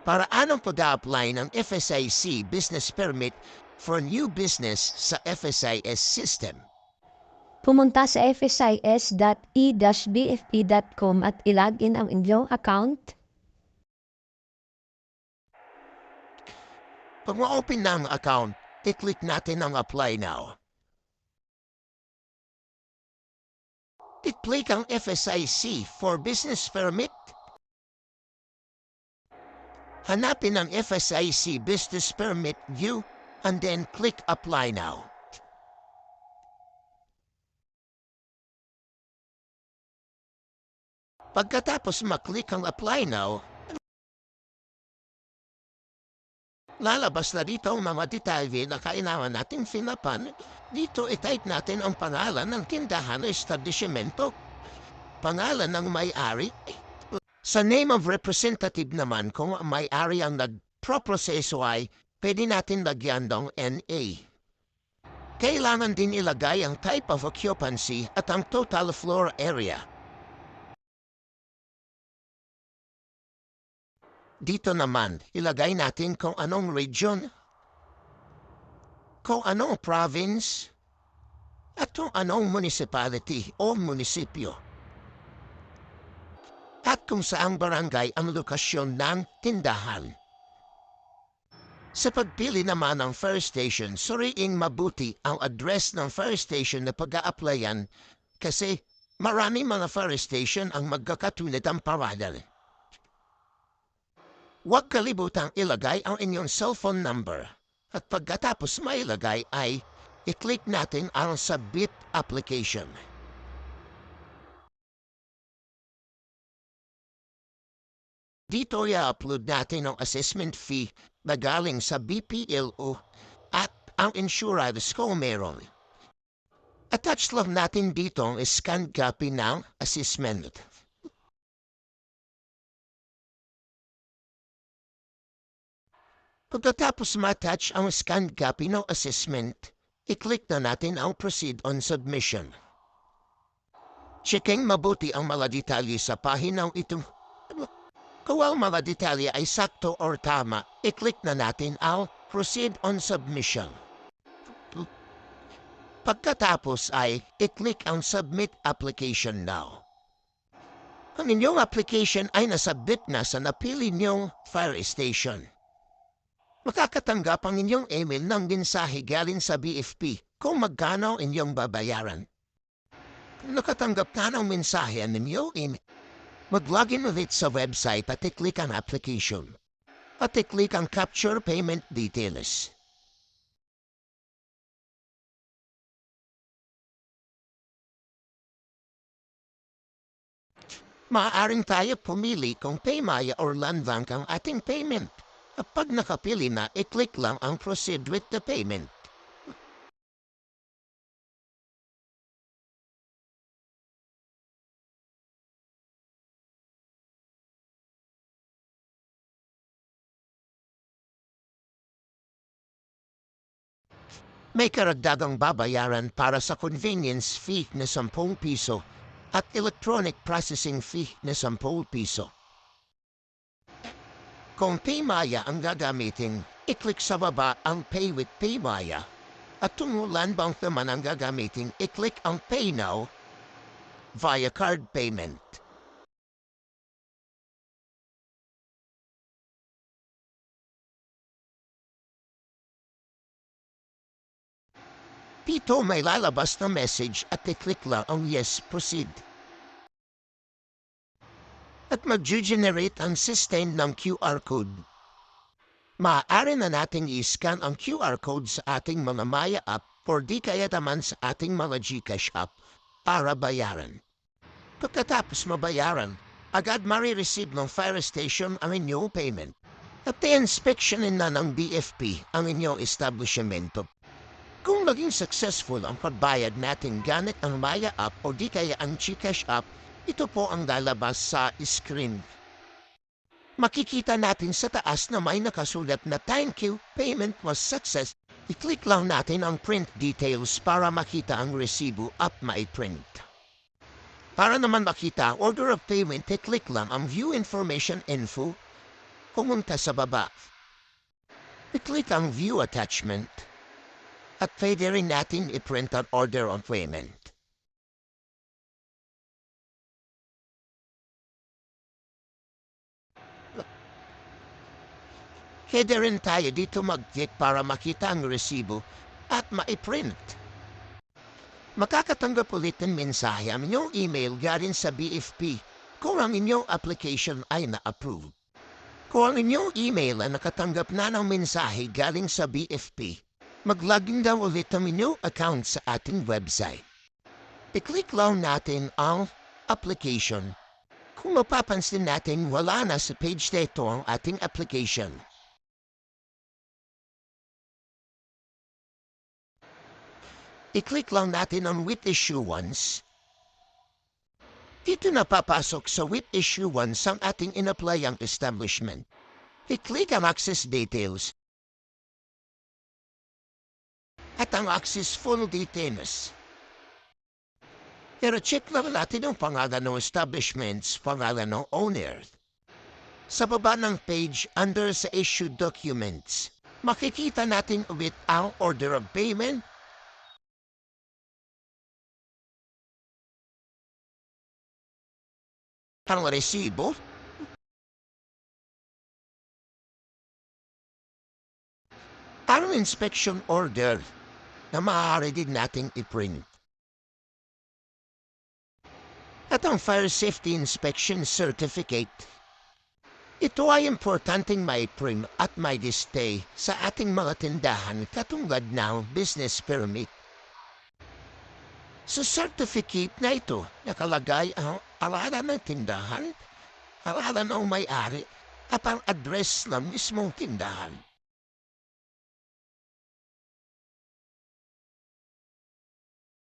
Para anong pag-a-apply ng FSIC Business Permit for new business sa FSIS system? Pumunta sa fsis.e-bfp.com at ilagin ang inyong account. Pag ma-open na ang account, i-click natin ang Apply Now. I-click ang FSIC for Business Permit. Hanapin ang FSIC Business Permit View and then click Apply Now. Pagkatapos maklik ang Apply Now, lalabas na dito ang mga detalye na kailangan nating finapan. Dito i-type natin ang pangalan ng tindahan o establishmento, pangalan ng may-ari. Sa name of representative naman, kung may-ari ang nagproproseso ay pwede natin lagyan ng NA. Kailangan din ilagay ang type of occupancy at ang total floor area. Dito naman, ilagay natin kung anong region, kung anong province, at kung anong municipality o munisipyo. At kung saang barangay ang lokasyon ng tindahan. Sa pagpili naman ng fire station, suriing mabuti ang address ng fire station na pag-a-applyan kasi marami mga fire station ang magkakatulad ang pangalan. Huwag kalibutang ilagay ang inyong cellphone number at pagkatapos mailagay ay i-click natin ang Submit Application. Dito i-upload natin ang assessment fee na galing sa BPLO at ang insurance kung meron. Attach lang natin dito ang scanned copy ng assessment. Pagkatapos ma-attach ang scanned copy ng assessment, i-click na natin ang Proceed on Submission. Checking mabuti ang mga detalye sa pahinang ito. Kung ang mga detalye ay sakto or tama, i-click na natin ang Proceed on Submission. Pagkatapos ay i-click ang Submit Application Now. Ang inyong application ay nasubmit na sa napili niyong fire station. Makakatanggap ang inyong email ng mensahe galing sa BFP kung magkano ang inyong babayaran. Kung nakatanggap na ng mensahe ang inyong email, mag-login ulit sa website at i-click ang application. At i-click ang Capture Payment Details. Maaaring tayo pumili kung Paymaya or Landbank ang ating payment. At pag nakapili na, i-click lang ang Proceed with the Payment. May karagdagang babayaran para sa convenience fee na 10 piso at electronic processing fee na 10 piso. Kung Paymaya ang gagamitin, i-click sa baba ang Pay with Paymaya. At kung Landbank naman ang gagamitin, i-click ang Pay Now via card payment. Dito may lalabas na message at i-click lang ang Yes, Proceed. At mag-generate ang system ng QR code. Maaari na nating i-scan ang QR code sa ating mga Maya app or di kaya naman sa ating mga GCash app para bayaran. Pagkatapos mabayaran, agad marireceive ng fire station ang inyong payment. At i-inspectionin na ng BFP ang inyong establishmento. Kung naging successful ang pagbayad natin gamit ang Maya app o di kaya ang GCash app, ito po ang lalabas sa screen. Makikita natin sa taas na may nakasulat na Thank you, payment was success. I-click lang natin ang Print Details para makita ang resibo at mai-print. Para naman makita Order of Payment, i-click lang ang View Information Info pumunta sa baba. I-click ang View Attachment at pwede rin natin i-print ang Order on Payment. Pwede rin tayo dito mag-click para makita ang resibo at ma-print. Makakatanggap ulit ng mensahe ang inyong email galing sa BFP kung ang inyong application ay na-approve. Kung ang inyong email ay nakatanggap na ng mensahe galing sa BFP, mag-login daw ulit ang inyong account sa ating website. I-click lang natin ang application. Kung mapapansin natin, wala na sa page na ito ang ating application. I-click lang natin ang with issuance. Dito na papasok sa with issuance ang ating in-apply ang establishment. I-click ang access details at ang access full details. Pero check lang natin ang pangalan ng establishments, pangalan ng owner. Sa baba ng page, under sa issue documents, makikita natin ulit ang order of payment, ang resibo, ang inspection order na maaari din nating i-print. At ang Fire Safety Inspection Certificate. Ito ay importanteng may print at may display sa ating mga tindahan katulad ng business permit. Sa certificate na ito, nakalagay ang alaala ng tindahan, alaala ng may-ari, at ang address ng mismong tindahan.